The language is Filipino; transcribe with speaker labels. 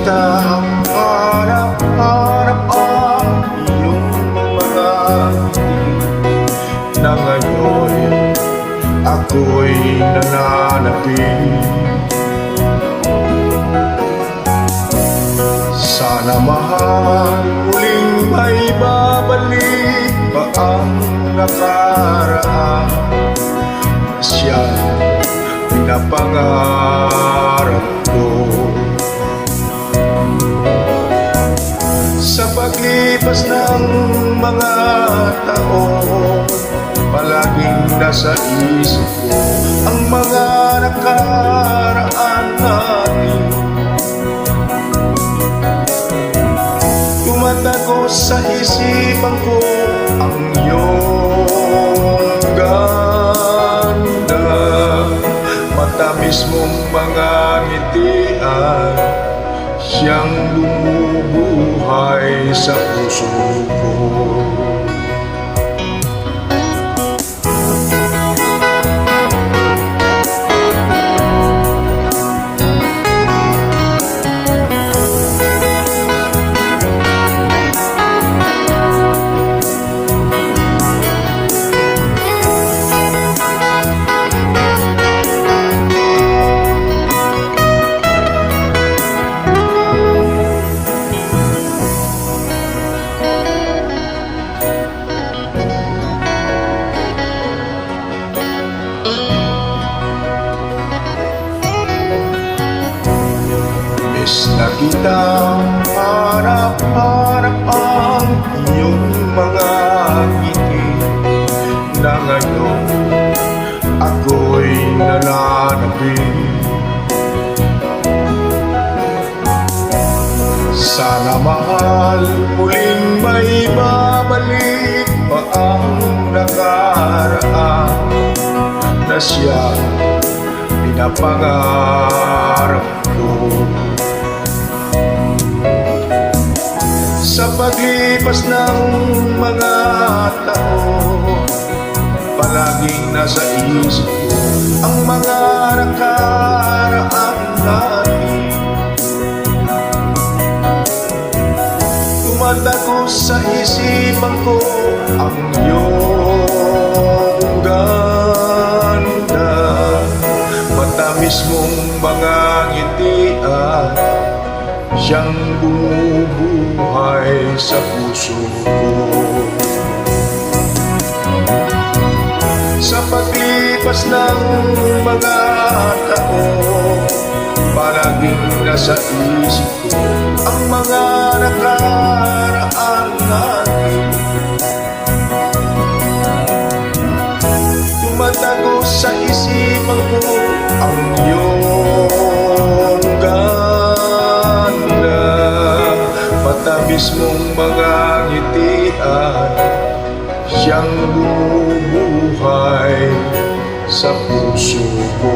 Speaker 1: kita hanap-hanap ang iyong mga ngiti na ngayon ako'y nananapin. Sana mahal muling may babalik pa ang nakaraan, siyang pinapangarap ko. Sa paglipas ng mga taon, palaging nasa isip ko ang mga nakaraan natin. Tumatago sa isipan ko ang iyong ganda, matamis mong mga ngitian, siyang bumubuhay sa puso ko. Na kitang harap-harap ang iyong mga ngiti na ngayon ako'y nananapin. Sana mahal muling may babalik pa ang nakaraan na siyang pinapangarap ko. Sa paglipas ng mga taon, palaging nasa isip ko ang mga nakaraan natin. Tumatago sa isipan ko ang iyong ganda, matamis mong mga ngitian, siyang bumubuhay sa puso ko. Sa paglipas ng mga taon, palaging nasa isip ko ang mga nakaraan natin. Tumatago sa isipan ko ang iyong matamis mong mga ngitian, siyang bumubuhay sa puso ko.